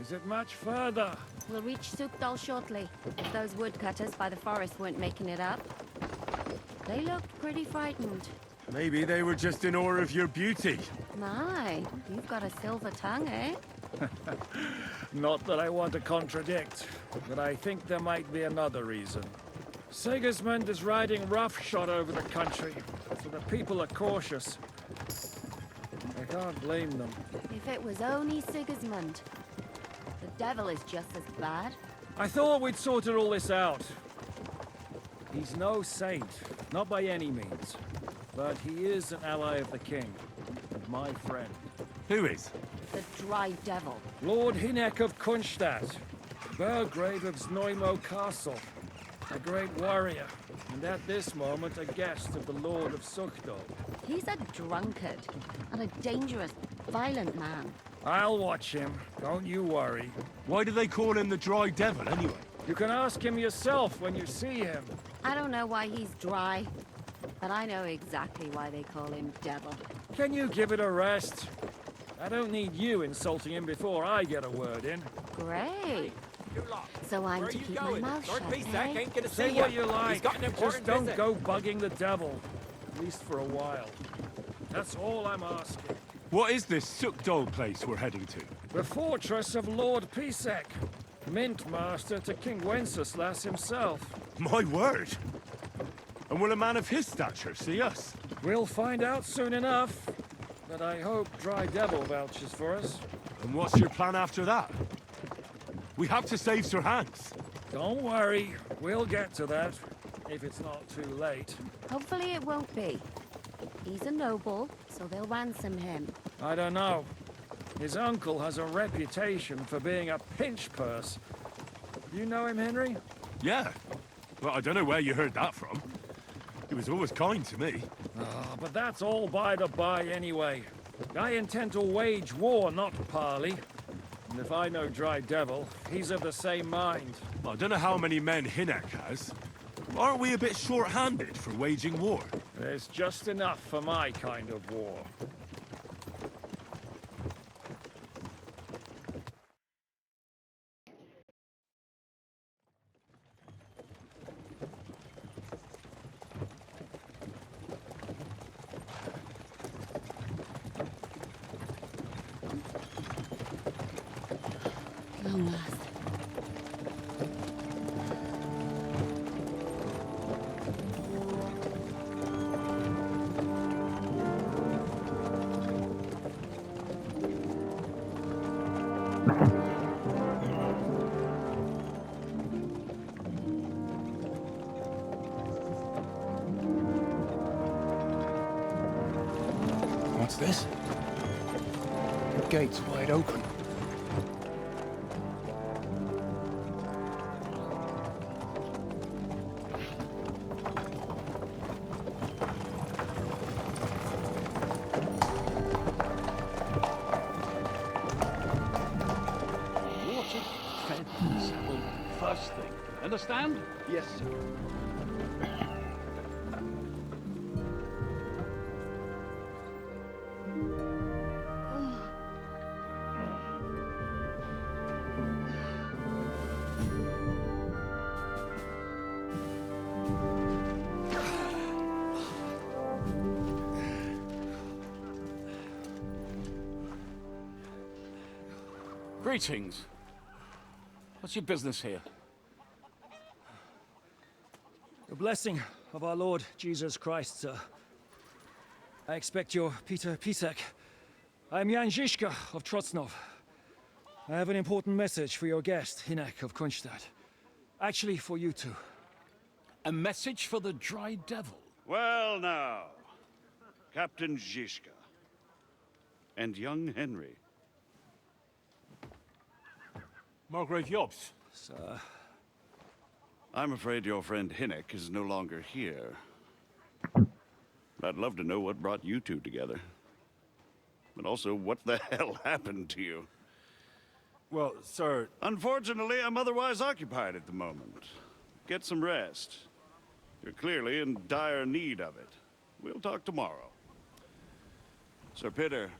Is it much further? We'll reach Sukdal shortly, if those woodcutters by the forest weren't making it up. They looked pretty frightened. Maybe they were just in awe of your beauty. My, you've got a silver tongue, eh? Not that I want to contradict, but I think there might be another reason. Sigismund is riding roughshod over the country, so the people are cautious. I can't blame them. If it was only Sigismund. The devil is just as bad. I thought we'd sorted all this out. He's no saint, not by any means. But he is an ally of the king, and my friend. Who is? The dry devil. Lord Hinek of Kunstadt, Burgrave of Znojmo Castle, a great warrior, and at this moment a guest of the Lord of Sukdal. He's a drunkard, and a dangerous, violent man. I'll watch him, don't you worry. Why do they call him the Dry Devil, anyway? You can ask him yourself when you see him. I don't know why he's dry, but I know exactly why they call him devil. Can you give it a rest? I don't need you insulting him before I get a word in. Great. So I'm to keep my mouth shut, eh? Say what you like, just don't go bugging the devil. At least for a while. That's all I'm asking. What is this Sukdal place we're heading to? The fortress of Lord Pisek, Mint Master to King Wenceslas himself. My word! And will a man of his stature see us? We'll find out soon enough. But I hope Dry Devil vouches for us. And what's your plan after that? We have to save Sir Hans. Don't worry, we'll get to that, if it's not too late. Hopefully it won't be. He's a noble, so they'll ransom him. I don't know. His uncle has a reputation for being a pinch purse. You know him, Henry? Yeah. Well, I don't know where you heard that from. He was always kind to me. Oh, but that's all by the by anyway. I intend to wage war, not parley. And if I know Dry Devil, he's of the same mind. I don't know how many men Hinek has. Aren't we a bit short-handed for waging war? There's just enough for my kind of war. Long last. What's this? The gate's wide open. Water, fed, and settled first thing. Understand? Yes, sir. Greetings. What's your business here? The blessing of our Lord Jesus Christ, sir. I expect you're Peter Pisek. I'm Jan Žižka of Trocnov. I have an important message for your guest, Hinek of Kunstadt. Actually, for you two. A message for the Dry Devil? Well now, Captain Žižka and young Henry. Margrave Jobs. Sir. I'm afraid your friend Hinek is no longer here. I'd love to know what brought you two together. But also, what the hell happened to you? Well, sir... Unfortunately, I'm otherwise occupied at the moment. Get some rest. You're clearly in dire need of it. We'll talk tomorrow. Sir Peter,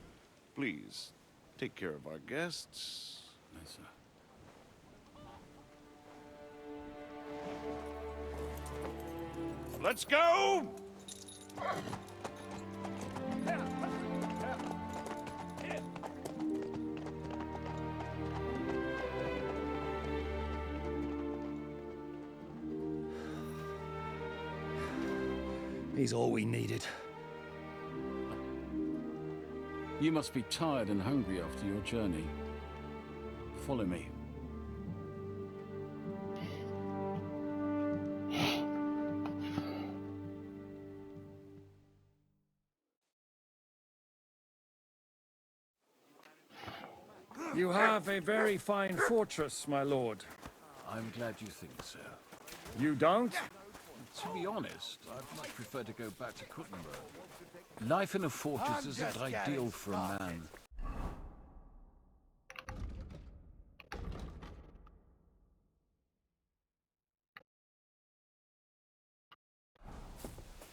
please, take care of our guests. Yes, sir. Let's go! He's all we needed. You must be tired and hungry after your journey. Follow me. You have a very fine fortress, my lord. I'm glad you think so. You don't? To be honest, I'd much prefer to go back to Kuttenberg. Life in a fortress isn't ideal for a man.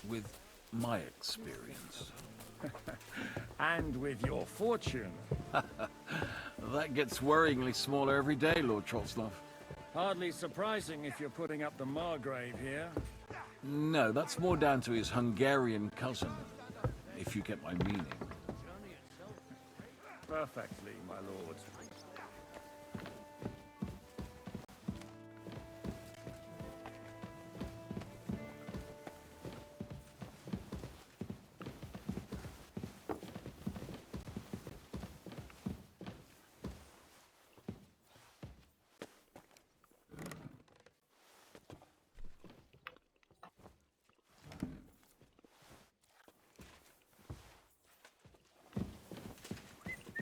With my experience. And with your fortune. That gets worryingly smaller every day, Lord Trotsnov. Hardly surprising if you're putting up the Margrave here. No, that's more down to his Hungarian cousin, if you get my meaning. Perfectly, my lord.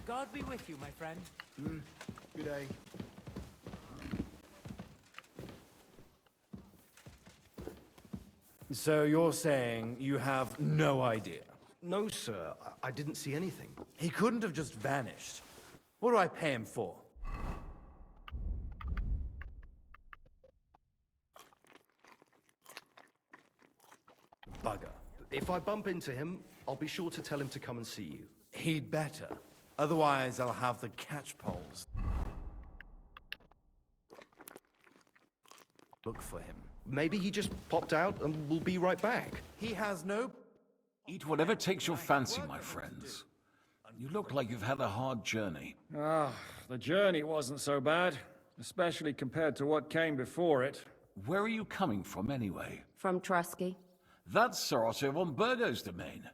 God be with you, my friend. Good day. So you're saying you have no idea? No, sir. I didn't see anything. He couldn't have just vanished. What do I pay him for? Bugger. If I bump into him, I'll be sure to tell him to come and see you. He'd better. Otherwise, I'll have the catchpoles. Look for him. Maybe he just popped out and we'll be right back. He has no... Eat whatever takes your fancy, my friends. You look like you've had a hard journey. The journey wasn't so bad, especially compared to what came before it. Where are you coming from, anyway? From Trusky. That's Sir Otto von Burgo's domain.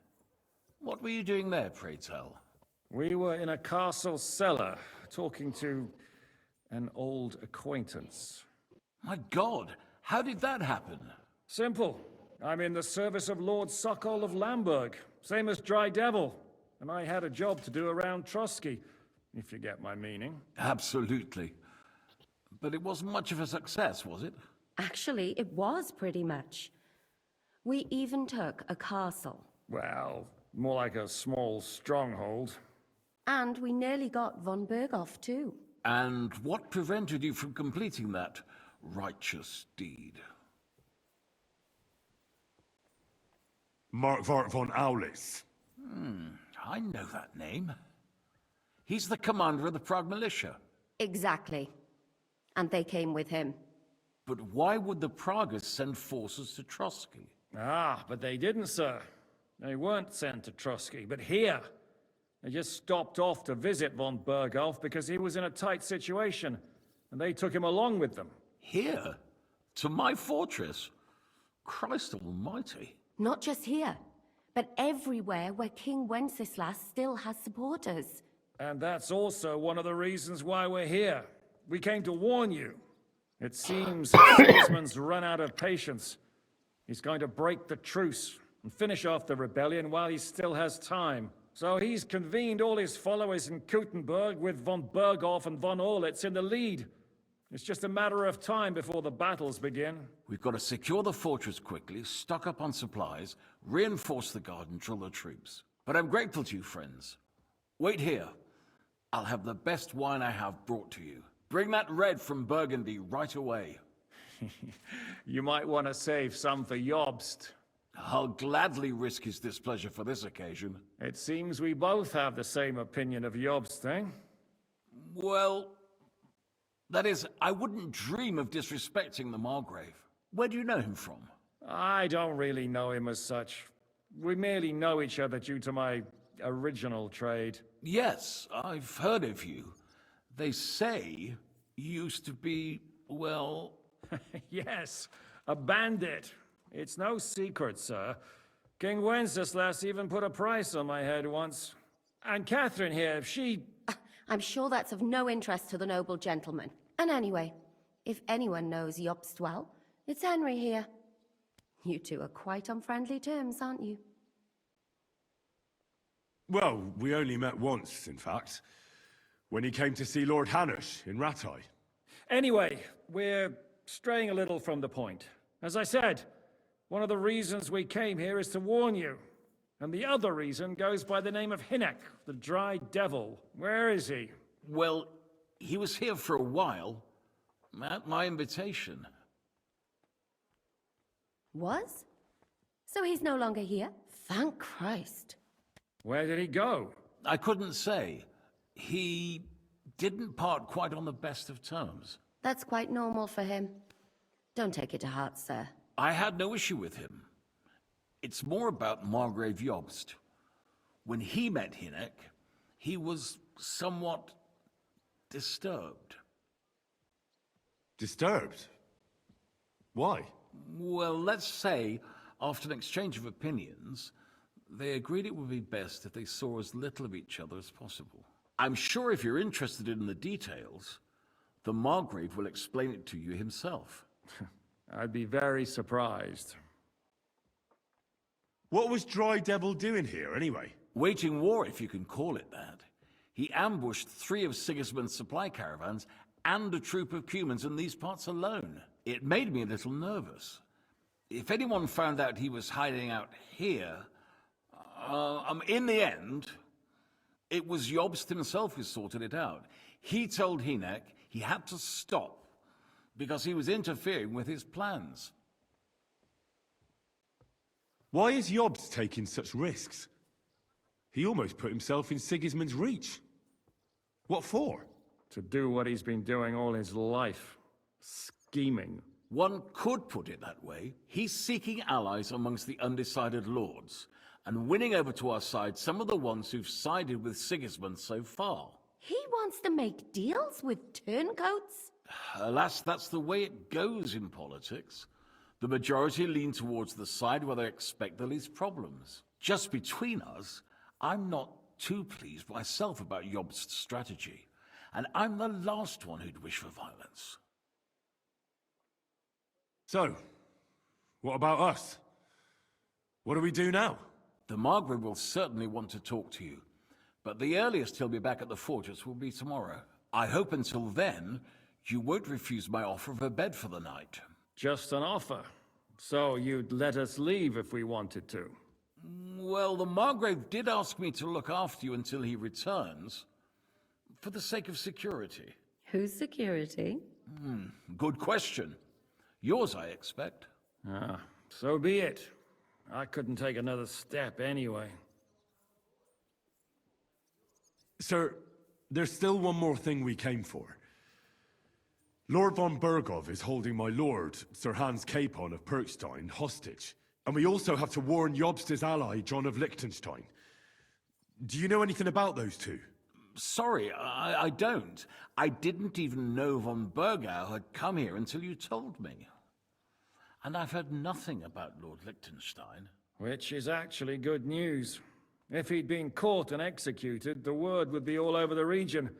What were you doing there, pray tell? We were in a castle cellar, talking to an old acquaintance. My God, how did that happen? Simple. I'm in the service of Lord Sokol of Lamberg, same as Dry Devil, and I had a job to do around Trusky, if you get my meaning. Absolutely. But it wasn't much of a success, was it? Actually, it was pretty much. We even took a castle. Well, more like a small stronghold. And we nearly got von Berghoff, too. And what prevented you from completing that righteous deed? Markvart von Aulis. I know that name. He's the commander of the Prague militia. Exactly. And they came with him. But why would the Praguers send forces to Trotsky? But they didn't, sir. They weren't sent to Trusky, but here. They just stopped off to visit von Berghoff because he was in a tight situation, and they took him along with them. Here? To my fortress? Christ almighty. Not just here, but everywhere where King Wenceslas still has supporters. And that's also one of the reasons why we're here. We came to warn you. It seems Sigismund's run out of patience. He's going to break the truce and finish off the rebellion while he still has time. So he's convened all his followers in Kuttenberg with von Berghoff and von Orlitz in the lead. It's just a matter of time before the battles begin. We've got to secure the fortress quickly, stock up on supplies, reinforce the guard and drill the troops. But I'm grateful to you, friends. Wait here. I'll have the best wine I have brought to you. Bring that red from Burgundy right away. You might want to save some for Jobst. I'll gladly risk his displeasure for this occasion. It seems we both have the same opinion of Jobst, eh? Well, that is, I wouldn't dream of disrespecting the Margrave. Where do you know him from? I don't really know him as such. We merely know each other due to my original trade. Yes, I've heard of you. They say you used to be, well... Yes, a bandit. It's no secret, sir. King Wenceslas even put a price on my head once. And Catherine here, I'm sure that's of no interest to the noble gentleman. And anyway, if anyone knows Jobst well, it's Henry here. You two are quite on friendly terms, aren't you? Well, we only met once, in fact. When he came to see Lord Hanush in Rattay. Anyway, we're straying a little from the point. As I said, one of the reasons we came here is to warn you. And the other reason goes by the name of Hinek, the Dry Devil. Where is he? Well, he was here for a while, at my invitation. Was? So he's no longer here? Thank Christ. Where did he go? I couldn't say. He didn't part quite on the best of terms. That's quite normal for him. Don't take it to heart, sir. I had no issue with him. It's more about Margrave Jobst. When he met Hinek, he was somewhat disturbed. Disturbed? Why? Well, let's say, after an exchange of opinions, they agreed it would be best if they saw as little of each other as possible. I'm sure if you're interested in the details, the Margrave will explain it to you himself. I'd be very surprised. What was Dry Devil doing here, anyway? Waging war, if you can call it that. He ambushed 3 of Sigismund's supply caravans and a troop of Cumans in these parts alone. It made me a little nervous. If anyone found out he was hiding out here, in the end, it was Jobst himself who sorted it out. He told Hinek he had to stop because he was interfering with his plans. Why is Jobst taking such risks? He almost put himself in Sigismund's reach. What for? To do what he's been doing all his life. Scheming. One could put it that way. He's seeking allies amongst the undecided lords, and winning over to our side some of the ones who've sided with Sigismund so far. He wants to make deals with turncoats? Alas, that's the way it goes in politics. The majority lean towards the side where they expect the least problems. Just between us, I'm not too pleased myself about Jobst's strategy, and I'm the last one who'd wish for violence. So, what about us? What do we do now? The Margrave will certainly want to talk to you, but the earliest he'll be back at the fortress will be tomorrow. I hope until then, you won't refuse my offer of a bed for the night. Just an offer. So you'd let us leave if we wanted to? Well, the Margrave did ask me to look after you until he returns, for the sake of security. Whose security? Good question. Yours, I expect. Ah, so be it. I couldn't take another step anyway. Sir, there's still one more thing we came for. Lord von Bergov is holding my lord, Sir Hans Capon of Perkstein, hostage. And we also have to warn Jobst's ally, John of Liechtenstein. Do you know anything about those two? Sorry, I don't. I didn't even know von Bergau had come here until you told me. And I've heard nothing about Lord Liechtenstein. Which is actually good news. If he'd been caught and executed, the word would be all over the region.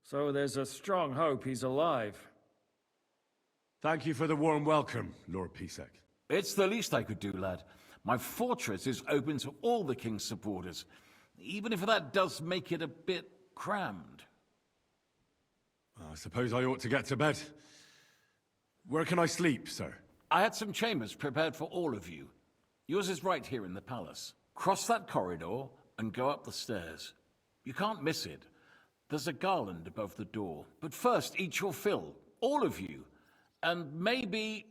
So there's a strong hope he's alive. Thank you for the warm welcome, Lord Pisek. It's the least I could do, lad. My fortress is open to all the king's supporters, even if that does make it a bit crammed. I suppose I ought to get to bed. Where can I sleep, sir? I had some chambers prepared for all of you. Yours is right here in the palace. Cross that corridor and go up the stairs. You can't miss it. There's a garland above the door. But first, eat your fill, all of you. And maybe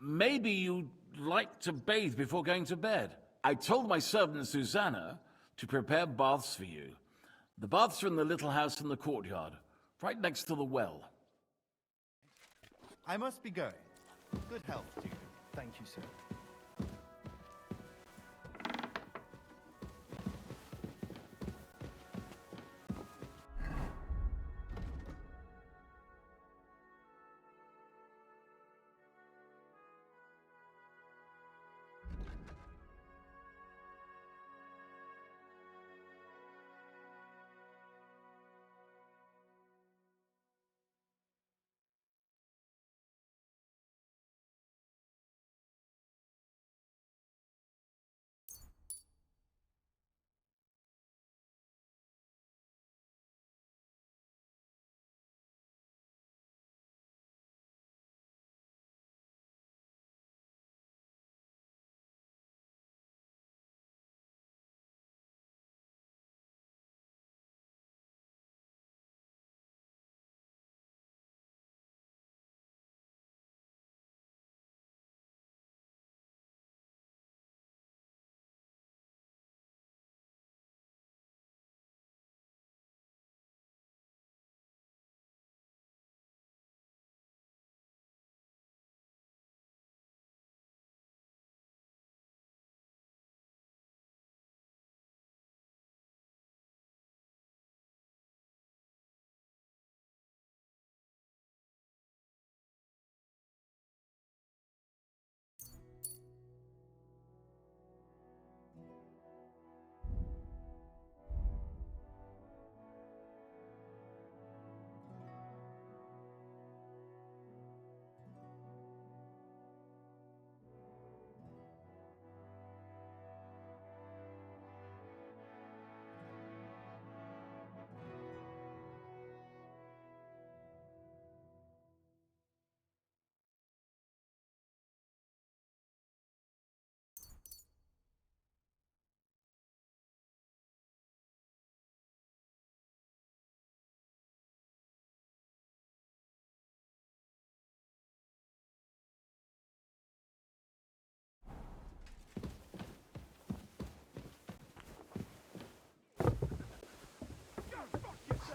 you'd like to bathe before going to bed. I told my servant Susanna to prepare baths for you. The baths are in the little house in the courtyard, right next to the well. I must be going. Good health to you. Thank you, sir.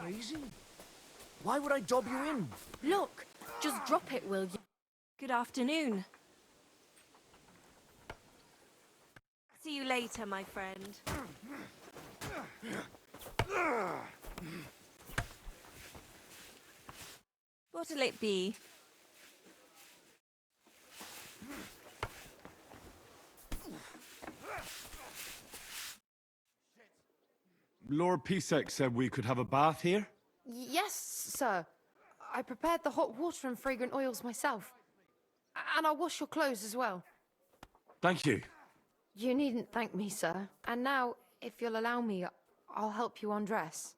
Crazy? Why would I dob you in? Look, just drop it, will you? Good afternoon. See you later, my friend. What'll it be? Lord Pisek said we could have a bath here? Yes, sir. I prepared the hot water and fragrant oils myself. And I'll wash your clothes as well. Thank you. You needn't thank me, sir. And now, if you'll allow me, I'll help you undress.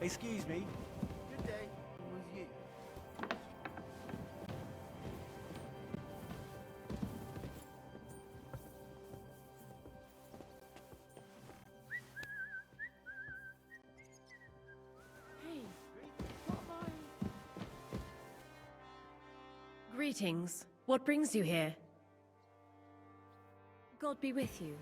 Excuse me. Good day. With you. Greetings. What brings you here? God be with you.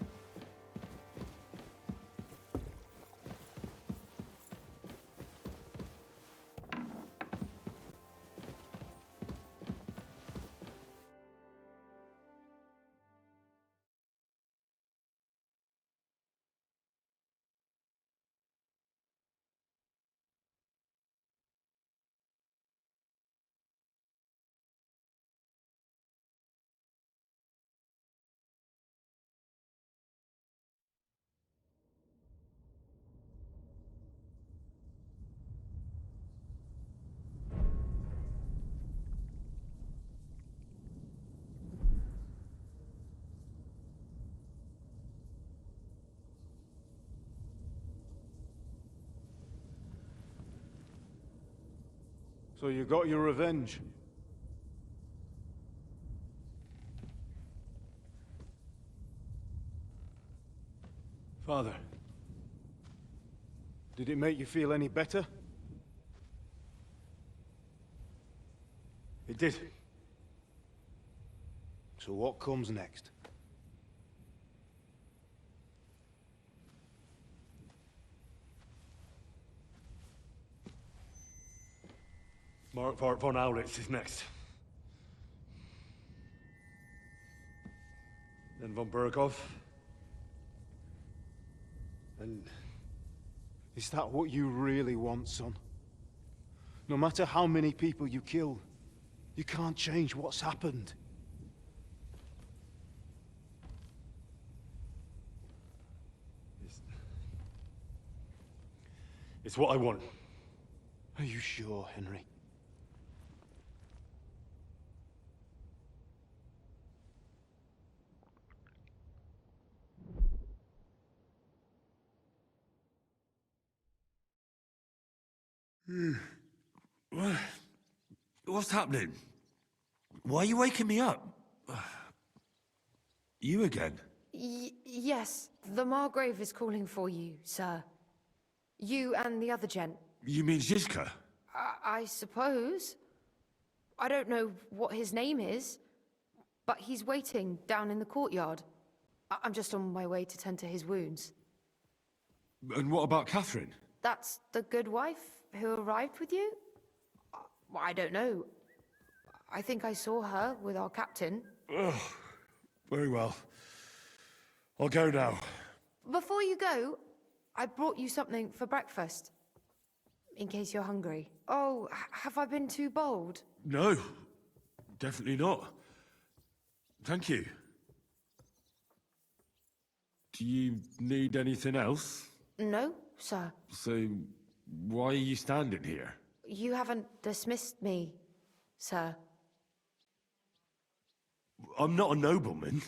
So you got your revenge? Father, did it make you feel any better? It did. So what comes next? Mark von Aulitz is next. Then von Berghoff. And is that what you really want, son? No matter how many people you kill, you can't change what's happened. It's what I want. Are you sure, Henry? What's happening? Why are you waking me up? You again? Yes, the Margrave is calling for you, sir. You and the other gent. You mean Zizka? I suppose. I don't know what his name is, but he's waiting down in the courtyard. I'm just on my way to tend to his wounds. And what about Catherine? That's the good wife who arrived with you? I don't know. I think I saw her with our captain. Ugh. Very well. I'll go now. Before you go, I brought you something for breakfast. In case you're hungry. Oh, have I been too bold? No, definitely not. Thank you. Do you need anything else? No, sir. So, why are you standing here? You haven't dismissed me, sir. I'm not a nobleman.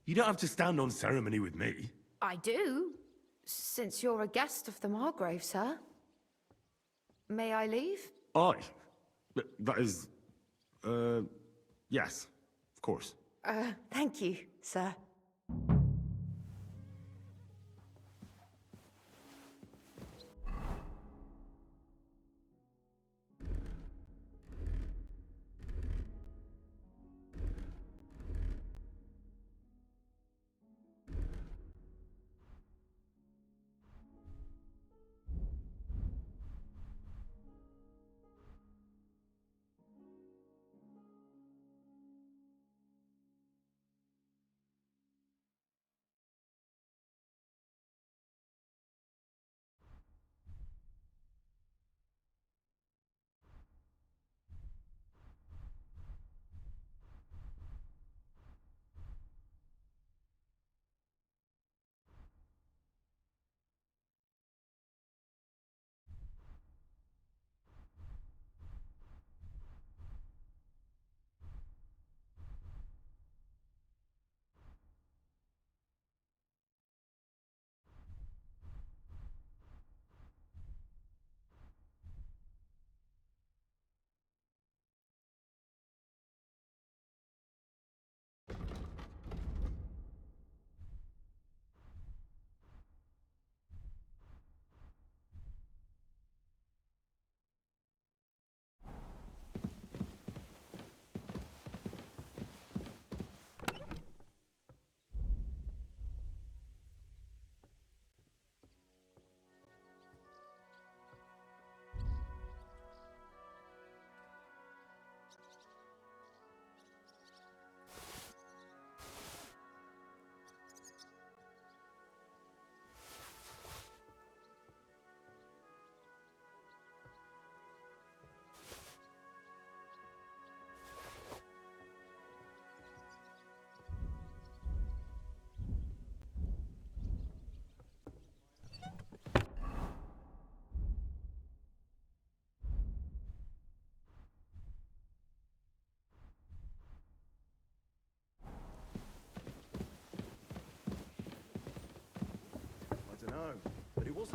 You don't have to stand on ceremony with me. I do, since you're a guest of the Margrave, sir. May I leave? That is... yes, of course. Thank you, sir.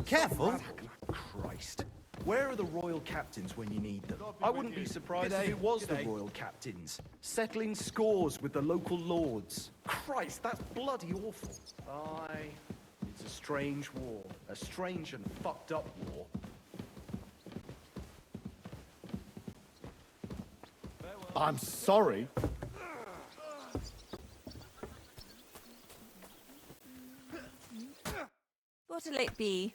Careful! Christ. Where are the royal captains when you need them? I wouldn't be surprised if it was the royal captains, settling scores with the local lords. Christ, that's bloody awful. Aye, it's a strange war. A strange and fucked up war. I'm sorry. What'll it be?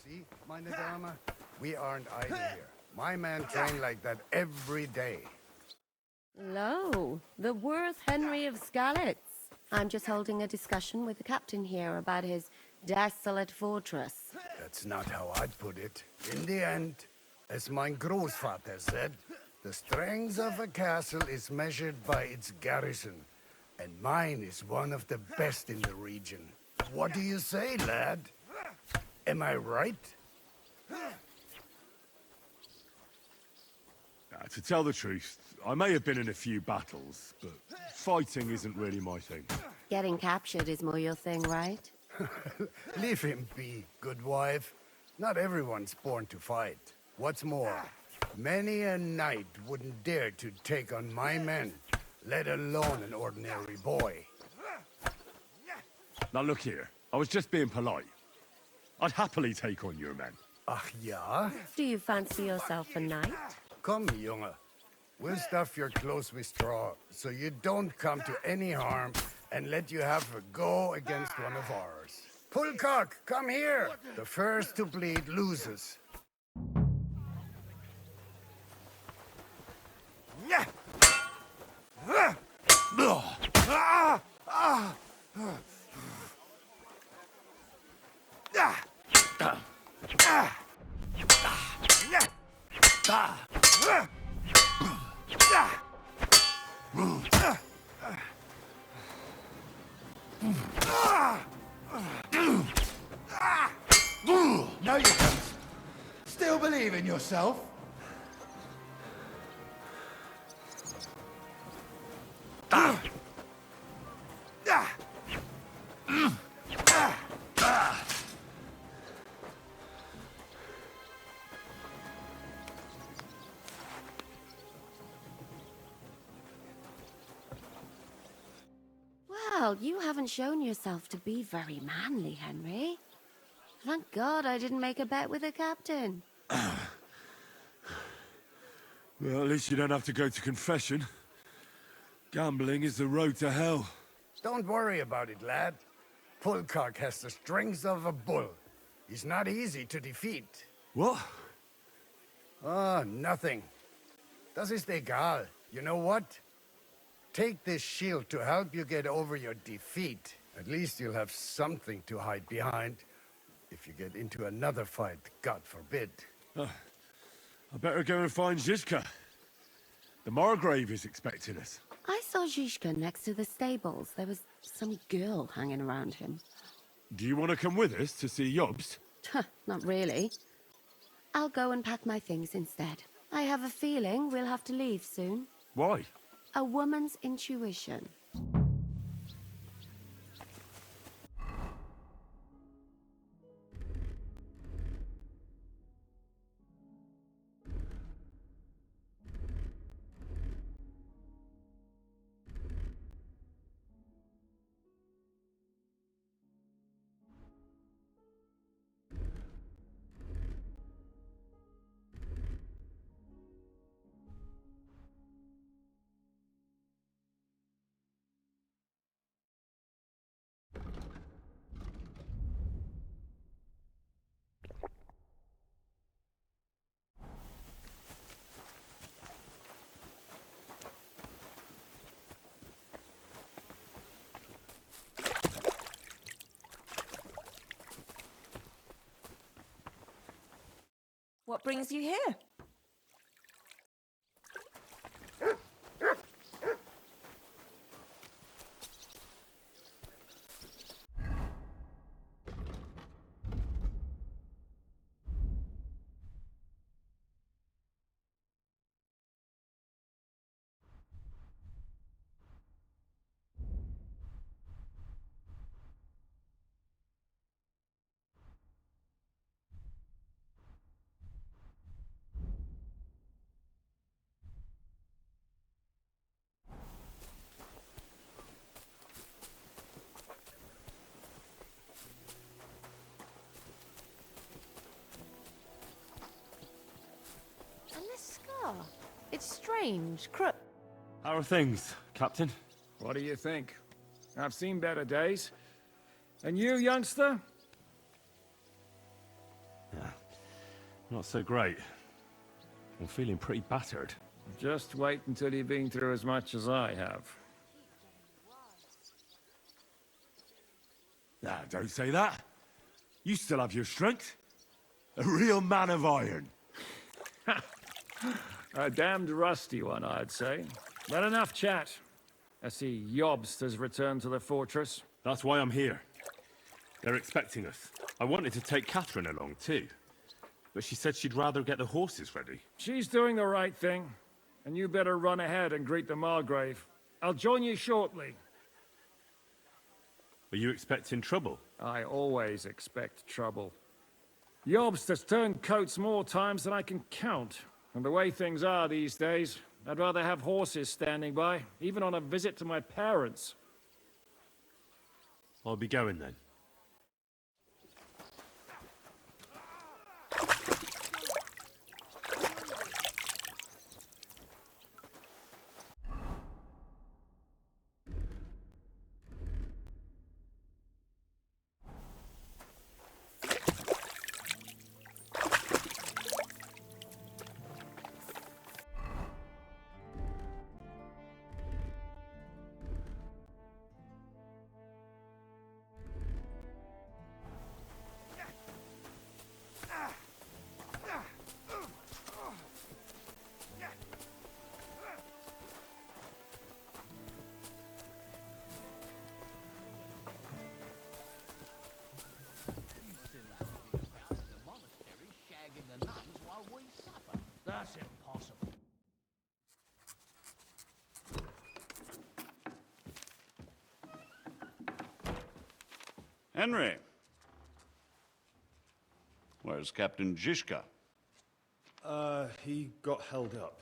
See, meine Dame, we aren't idle here. My men train like that every day. Lo, the worth Henry of Skalitz. I'm just holding a discussion with the captain here about his desolate fortress. That's not how I'd put it. In the end, as mein Großvater said, the strength of a castle is measured by its garrison, and mine is one of the best in the region. What do you say, lad? Am I right? To tell the truth, I may have been in a few battles, but fighting isn't really my thing. Getting captured is more your thing, right? Leave him be, good wife. Not everyone's born to fight. What's more, many a knight wouldn't dare to take on my men, let alone an ordinary boy. Now look here, I was just being polite. I'd happily take on your men. Ach ja? Do you fancy yourself a knight? Come, Junge. We'll stuff your clothes with straw, so you don't come to any harm, and let you have a go against one of ours. Pullcock, come here! The first to bleed loses. No, you don't. Still believe in yourself? Well, you haven't shown yourself to be very manly, Henry. Thank God I didn't make a bet with the captain. Well, at least you don't have to go to confession. Gambling is the road to hell. Don't worry about it, lad. Pullcock has the strength of a bull. He's not easy to defeat. What? Oh, nothing. Das ist egal. You know what? Take this shield to help you get over your defeat. At least you'll have something to hide behind. If you get into another fight, God forbid. I better go and find Zizka. The Margrave is expecting us. I saw Zizka next to the stables. There was some girl hanging around him. Do you want to come with us to see Yobs? Not really. I'll go and pack my things instead. I have a feeling we'll have to leave soon. Why? A woman's intuition. What brings you here? It's strange. How are things, Captain? What do you think? I've seen better days. And you, youngster? Yeah, not so great. I'm feeling pretty battered. Just wait until you've been through as much as I have. Nah, don't say that. You still have your strength. A real man of iron. A damned rusty one, I'd say. But enough chat. I see Jobst has returned to the fortress. That's why I'm here. They're expecting us. I wanted to take Catherine along too, but she said she'd rather get the horses ready. She's doing the right thing, and you better run ahead and greet the Margrave. I'll join you shortly. Are you expecting trouble? I always expect trouble. Jobst has turned coats more times than I can count. And the way things are these days, I'd rather have horses standing by, even on a visit to my parents. I'll be going then. That's impossible. Henry. Where's Captain Zizka? He got held up.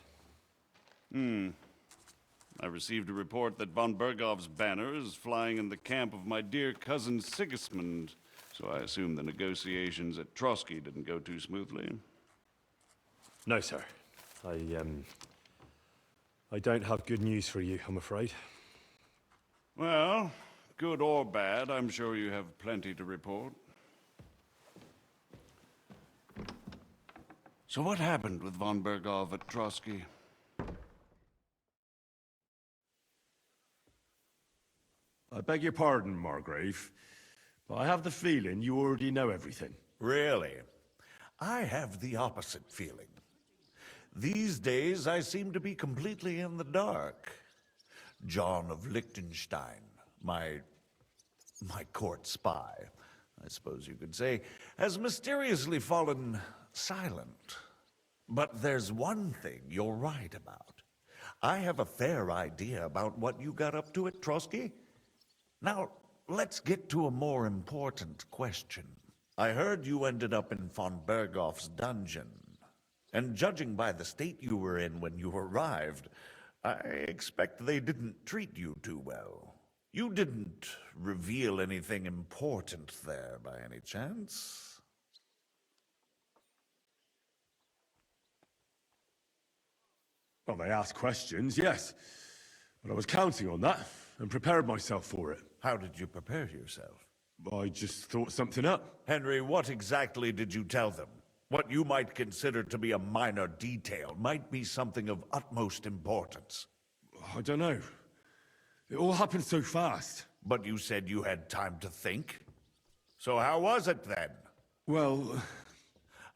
I received a report that von Bergov's banner is flying in the camp of my dear cousin Sigismund, so I assume the negotiations at Trotsky didn't go too smoothly. No, sir. I don't have good news for you, I'm afraid. Well, good or bad, I'm sure you have plenty to report. So what happened with von Bergov at Trotsky? I beg your pardon, Margrave, but I have the feeling you already know everything. Really? I have the opposite feeling. These days, I seem to be completely in the dark. John of Liechtenstein, my court spy, I suppose you could say, has mysteriously fallen silent. But there's one thing you're right about. I have a fair idea about what you got up to at Trotsky. Now, let's get to a more important question. I heard you ended up in von Bergov's dungeon. And judging by the state you were in when you arrived, I expect they didn't treat you too well. You didn't reveal anything important there by any chance? Well, they asked questions, yes. But I was counting on that and prepared myself for it. How did you prepare yourself? I just thought something up. Henry, what exactly did you tell them? What you might consider to be a minor detail might be something of utmost importance. I don't know. It all happened so fast. But you said you had time to think. So how was it then? Well,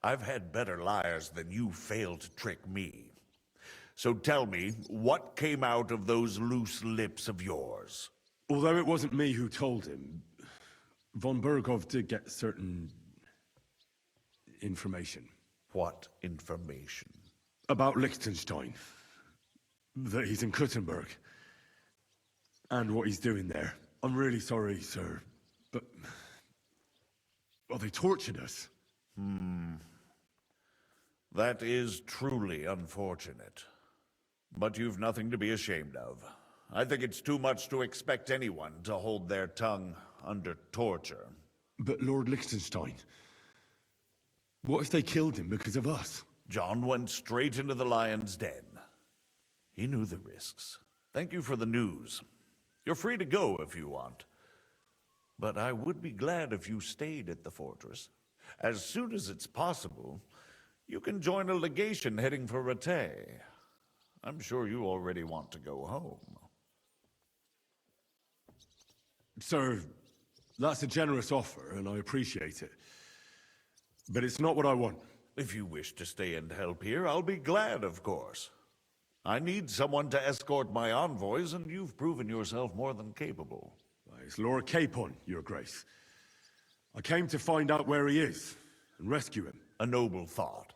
I've had better liars than you failed to trick me. So tell me, what came out of those loose lips of yours? Although it wasn't me who told him, von Bergov did get certain information. What information? About Liechtenstein. That he's in Kuttenberg. And what he's doing there. I'm really sorry, sir, but... well, they tortured us. That is truly unfortunate. But you've nothing to be ashamed of. I think it's too much to expect anyone to hold their tongue under torture. But Lord Liechtenstein... what if they killed him because of us? John went straight into the lion's den. He knew the risks. Thank you for the news. You're free to go if you want. But I would be glad if you stayed at the fortress. As soon as it's possible, you can join a legation heading for Rattay. I'm sure you already want to go home. Sir, that's a generous offer, and I appreciate it. But it's not what I want. If you wish to stay and help here, I'll be glad, of course. I need someone to escort my envoys, and you've proven yourself more than capable. It's Lord Capon, Your Grace. I came to find out where he is, and rescue him. A noble thought.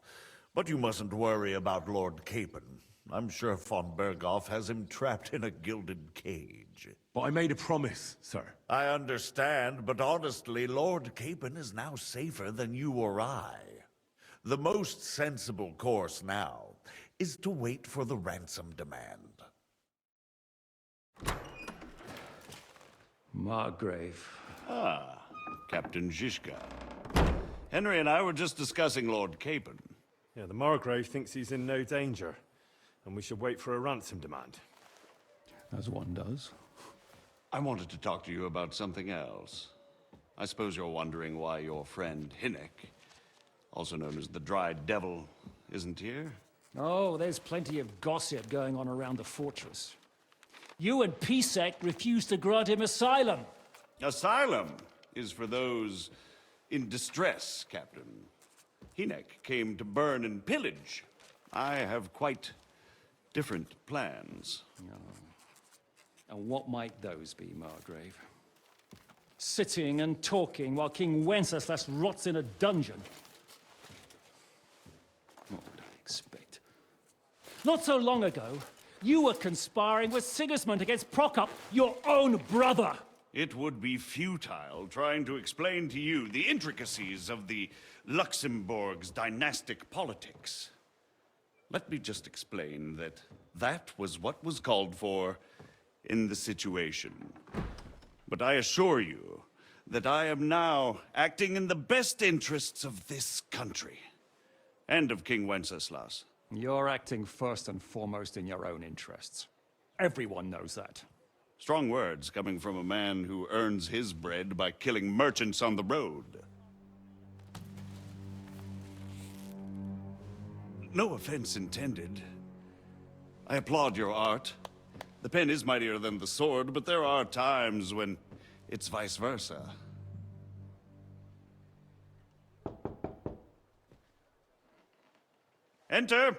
But you mustn't worry about Lord Capon. I'm sure von Berghoff has him trapped in a gilded cage. But I made a promise, sir. I understand, but honestly, Lord Capon is now safer than you or I. The most sensible course now is to wait for the ransom demand. Margrave. Ah, Captain Zizka. Henry and I were just discussing Lord Capon. Yeah, the Margrave thinks he's in no danger, and we should wait for a ransom demand. As one does. I wanted to talk to you about something else. I suppose you're wondering why your friend Hinnick, also known as the Dry Devil, isn't here? Oh, there's plenty of gossip going on around the fortress. You and PSEC refused to grant him asylum. Asylum is for those in distress, Captain. Hinnick came to burn and pillage. I have quite different plans. And what might those be, Margrave? Sitting and talking while King Wenceslas rots in a dungeon. What would I expect? Not so long ago, you were conspiring with Sigismund against Prokop, your own brother. It would be futile trying to explain to you the intricacies of the Luxembourg's dynastic politics. Let me just explain that that was what was called for in the situation. But I assure you that I am now acting in the best interests of this country and of King Wenceslas. You're acting first and foremost in your own interests. Everyone knows that. Strong words coming from a man who earns his bread by killing merchants on the road. No offense intended. I applaud your art. The pen is mightier than the sword, but there are times when it's vice versa. Enter!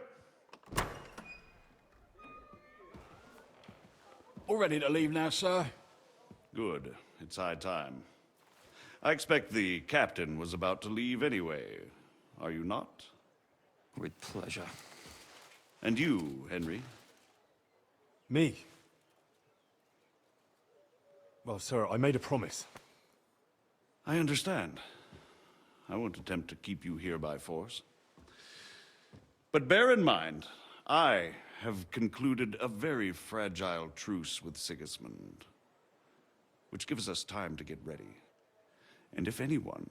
All ready to leave now, sir? Good. It's high time. I expect the captain was about to leave anyway. Are you not? With pleasure. And you, Henry? Me? Well, sir, I made a promise. I understand. I won't attempt to keep you here by force. But bear in mind, I have concluded a very fragile truce with Sigismund, which gives us time to get ready. And if anyone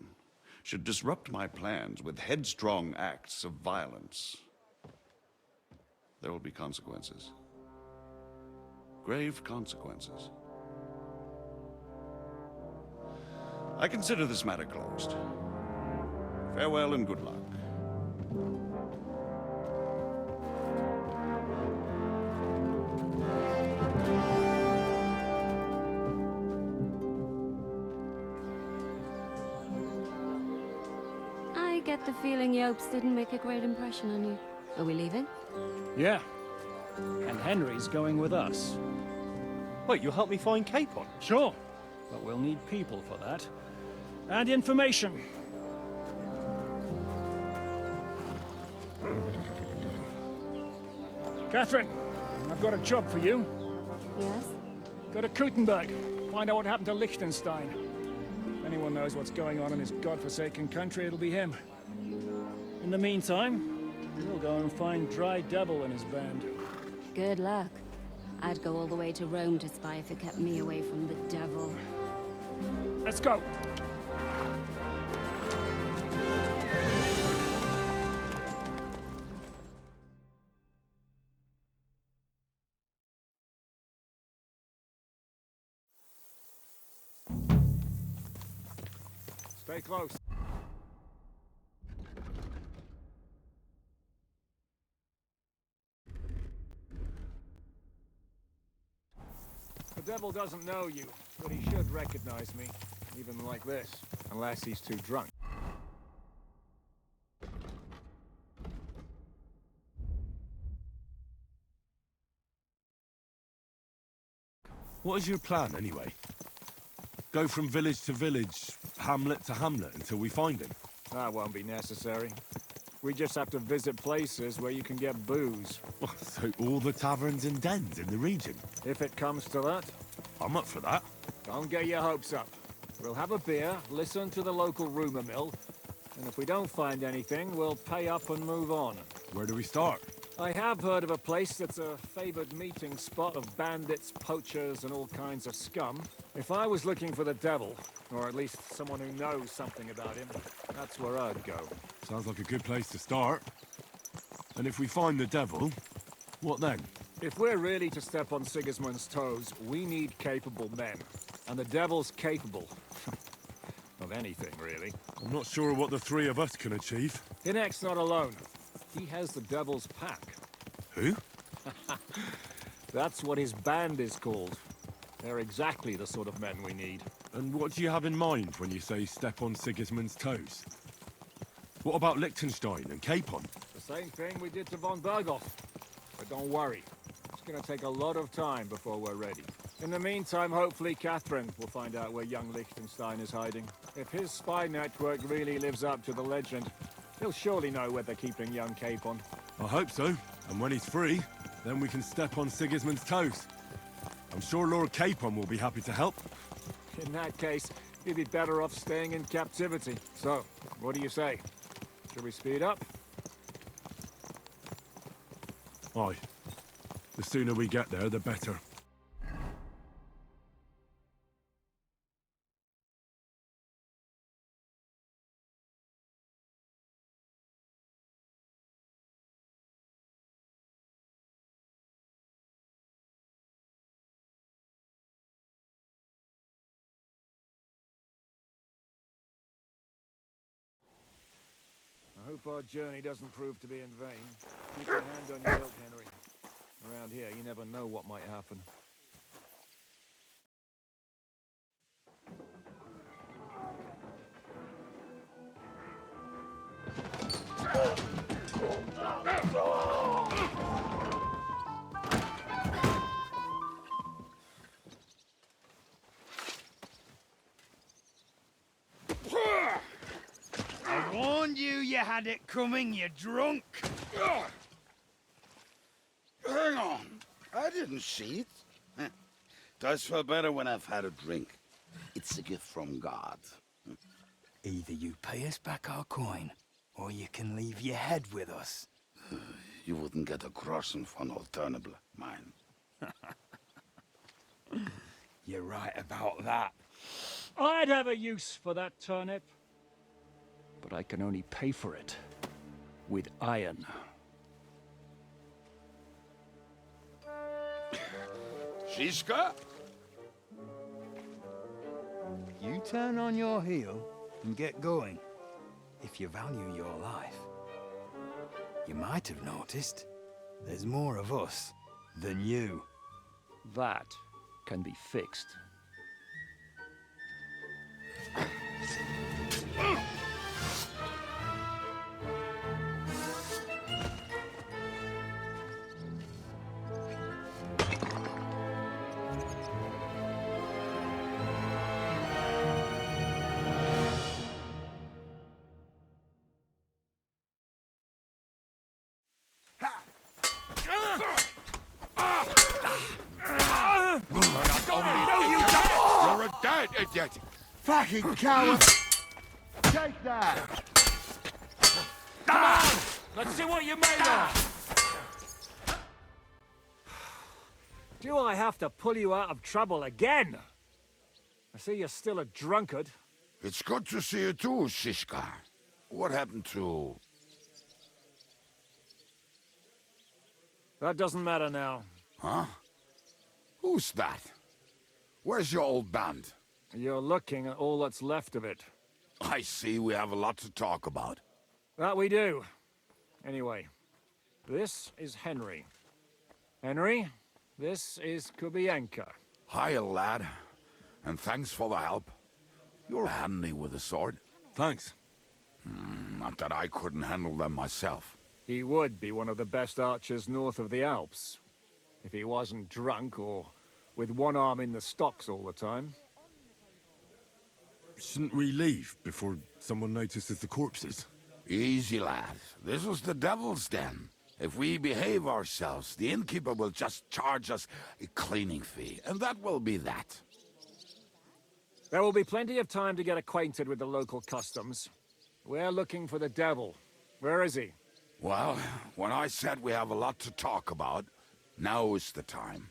should disrupt my plans with headstrong acts of violence, there will be consequences. Grave consequences. I consider this matter closed. Farewell and good luck. I get the feeling Yopes didn't make a great impression on you. Are we leaving? Yeah. And Henry's going with us. Wait, you'll help me find Capon? Sure. But we'll need people for that. And information. Catherine, I've got a job for you. Yes? Go to Kuttenberg. Find out what happened to Liechtenstein. If anyone knows what's going on in his godforsaken country, it'll be him. In the meantime, we'll go and find Dry Devil and his band. Good luck. I'd go all the way to Rome to spy if it kept me away from the devil. Let's go! Stay close. The devil doesn't know you, but he should recognize me, even like this, unless he's too drunk. What is your plan, anyway? Go from village to village, hamlet to hamlet, until we find him? That won't be necessary. We just have to visit places where you can get booze. So all the taverns and dens in the region? If it comes to that. I'm up for that. Don't get your hopes up. We'll have a beer, listen to the local rumor mill, and if we don't find anything, we'll pay up and move on. Where do we start? I have heard of a place that's a favored meeting spot of bandits, poachers, and all kinds of scum. If I was looking for the devil, or at least someone who knows something about him, that's where I'd go. Sounds like a good place to start. And if we find the devil, what then? If we're really to step on Sigismund's toes, we need capable men. And the devil's capable. Of anything, really. I'm not sure what the three of us can achieve. Hinek's not alone. He has the devil's pack. Who? That's what his band is called. They're exactly the sort of men we need. And what do you have in mind when you say step on Sigismund's toes? What about Liechtenstein and Capon? The same thing we did to von Berghoff. But don't worry. It's gonna take a lot of time before we're ready. In the meantime, hopefully Catherine will find out where young Liechtenstein is hiding. If his spy network really lives up to the legend, he'll surely know where they're keeping young Capon. I hope so. And when he's free, then we can step on Sigismund's toes. I'm sure Lord Capon will be happy to help. In that case, he'd be better off staying in captivity. So, what do you say? Should we speed up? Aye. The sooner we get there, the better. I hope our journey doesn't prove to be in vain. Keep your hand on your hilt, Henry. Around here, you never know what might happen. I warned you had it coming, you drunk. Hang on. I didn't see it. Does feel better when I've had a drink. It's a gift from God. Either you pay us back our coin, or you can leave your head with us. You wouldn't get a crossing for an alternative, mine. You're right about that. I'd have a use for that turnip. But I can only pay for it with iron. Shiska? You turn on your heel and get going. If you value your life. You might have noticed there's more of us than you. That can be fixed. You're a dead idiot! Fucking coward! Take that! Come on! Let's see what you made of! Do I have to pull you out of trouble again? I see you're still a drunkard. It's good to see you too, Shiska. What happened to... That doesn't matter now. Huh? Who's that? Where's your old band? You're looking at all that's left of it. I see we have a lot to talk about. That we do. Anyway, this is Henry. Henry, this is Kubienka. Hiya, lad. And thanks for the help. You're handy with a sword. Thanks. Not that I couldn't handle them myself. He would be one of the best archers north of the Alps. If he wasn't drunk or with one arm in the stocks all the time. Shouldn't we leave before someone notices the corpses? Easy, lad. This was the devil's den. If we behave ourselves, the innkeeper will just charge us a cleaning fee, and that will be that. There will be plenty of time to get acquainted with the local customs. We're looking for the devil. Where is he? Well, when I said we have a lot to talk about, now is the time.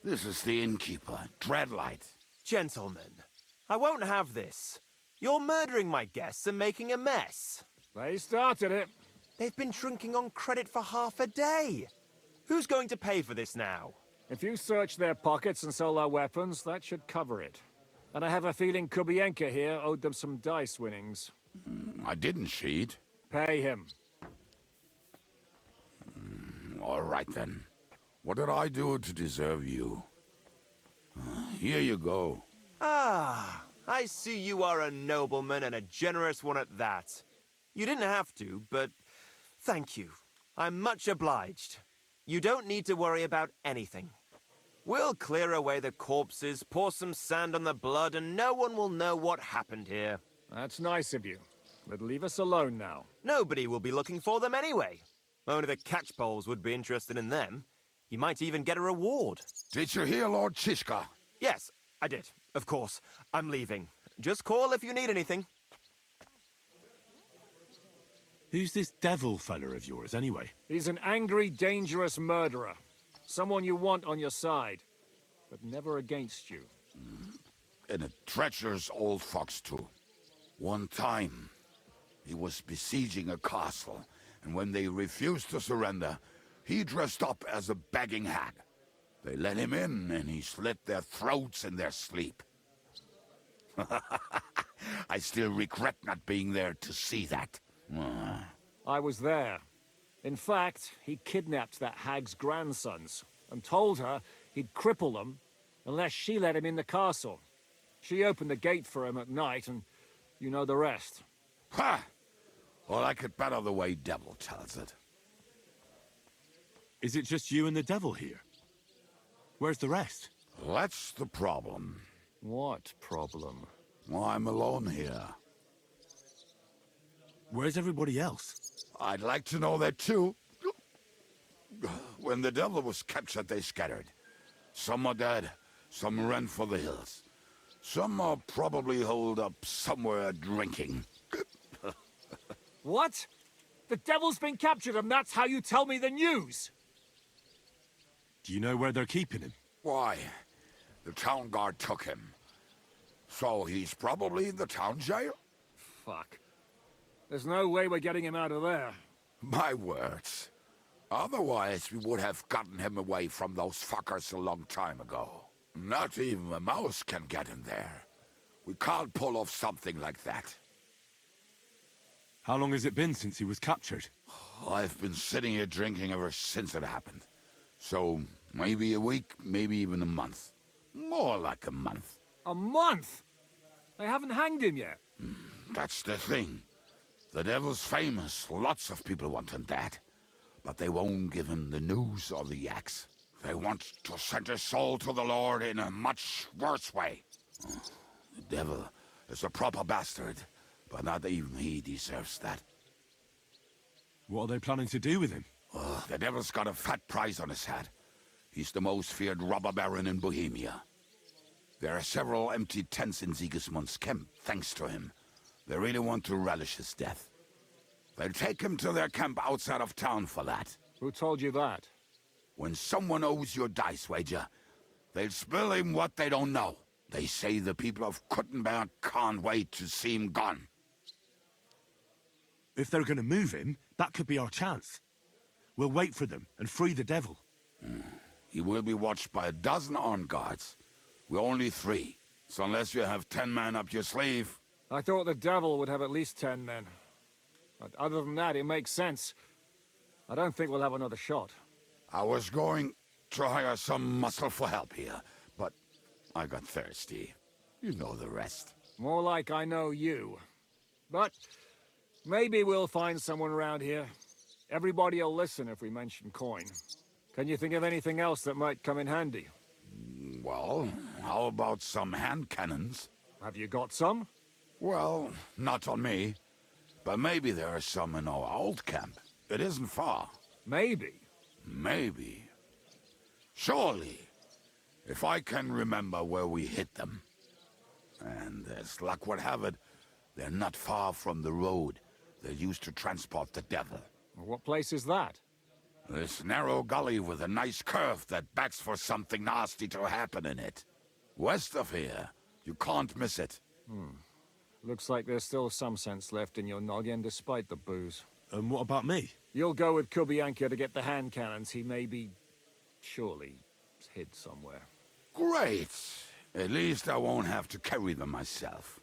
This is the innkeeper, Dreadlight. Gentlemen, I won't have this. You're murdering my guests and making a mess. They started it. They've been drinking on credit for half a day. Who's going to pay for this now? If you search their pockets and sell their weapons, that should cover it. And I have a feeling Kubienka here owed them some dice winnings. I didn't cheat. Pay him. All right, then. What did I do to deserve you? Here you go. Ah, I see you are a nobleman and a generous one at that. You didn't have to, but thank you. I'm much obliged. You don't need to worry about anything. We'll clear away the corpses, pour some sand on the blood, and no one will know what happened here. That's nice of you. But leave us alone now. Nobody will be looking for them anyway. Only the catchpoles would be interested in them. You might even get a reward. Did you hear Lord Chishka? Yes, I did. Of course. I'm leaving. Just call if you need anything. Who's this devil fella of yours, anyway? He's an angry, dangerous murderer. Someone you want on your side, but never against you. And a treacherous old fox, too. One time, he was besieging a castle, and when they refused to surrender, he dressed up as a begging hag. They let him in, and he slit their throats in their sleep. I still regret not being there to see that. I was there. In fact, he kidnapped that hag's grandsons and told her he'd cripple them unless she let him in the castle. She opened the gate for him at night, and you know the rest. Ha! Well, I could better the way Devil tells it. Is it just you and the devil here? Where's the rest? That's the problem. What problem? Well, I'm alone here. Where's everybody else? I'd like to know that too. When the devil was captured, they scattered. Some are dead, some ran for the hills. Some are probably holed up somewhere drinking. What? The devil's been captured and that's how you tell me the news? Do you know where they're keeping him? Why? The town guard took him. So he's probably in the town jail? Fuck. There's no way we're getting him out of there. My words. Otherwise, we would have gotten him away from those fuckers a long time ago. Not even a mouse can get in there. We can't pull off something like that. How long has it been since he was captured? I've been sitting here drinking ever since it happened. So, maybe a week, maybe even a month. More like a month. A month? They haven't hanged him yet. That's the thing. The devil's famous. Lots of people want him dead. But they won't give him the news or the axe. They want to send his soul to the Lord in a much worse way. The devil is a proper bastard, but not even he deserves that. What are they planning to do with him? The devil's got a fat price on his head. He's the most feared robber baron in Bohemia. There are several empty tents in Sigismund's camp, thanks to him. They really want to relish his death. They'll take him to their camp outside of town for that. Who told you that? When someone owes you a dice wager, they'll spill him what they don't know. They say the people of Kuttenberg can't wait to see him gone. If they're going to move him, that could be our chance. We'll wait for them and free the devil. He will be watched by a dozen armed guards. We're only 3, so unless you have 10 men up your sleeve, I thought the devil would have at least 10 men. But other than that, it makes sense. I don't think we'll have another shot. I was going to hire some muscle for help here, but I got thirsty. You know the rest. More like I know you. But maybe we'll find someone around here. Everybody'll listen if we mention coin. Can you think of anything else that might come in handy? Well, how about some hand cannons? Have you got some? Well, not on me. But maybe there are some in our old camp. It isn't far. Maybe? Maybe. Surely. If I can remember where we hit them. And as luck would have it, they're not far from the road they used to transport the devil. What place is that? This narrow gully with a nice curve that backs for something nasty to happen in it. West of here. You can't miss it. Looks like there's still some sense left in your noggin despite the booze. And what about me? You'll go with Kubianka to get the hand cannons. He may be... surely hid somewhere. Great! At least I won't have to carry them myself.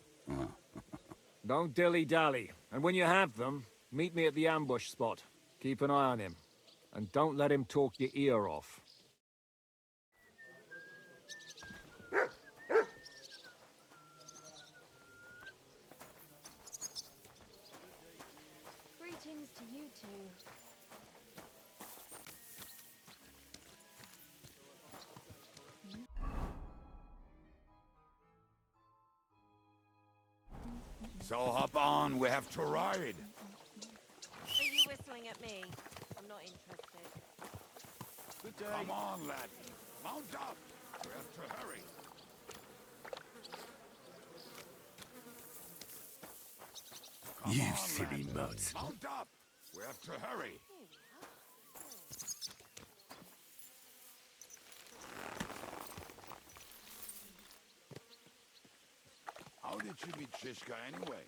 Don't dilly-dally. And when you have them, meet me at the ambush spot. Keep an eye on him. And don't let him talk your ear off. Greetings to you two. So hop on, we have to ride. Are you whistling at me? I'm not interested. Good day. Come on, lad. Mount up. We have to hurry. Come You on, silly lad. mutt. Mount up. We have to hurry. How did you meet Shishka anyway?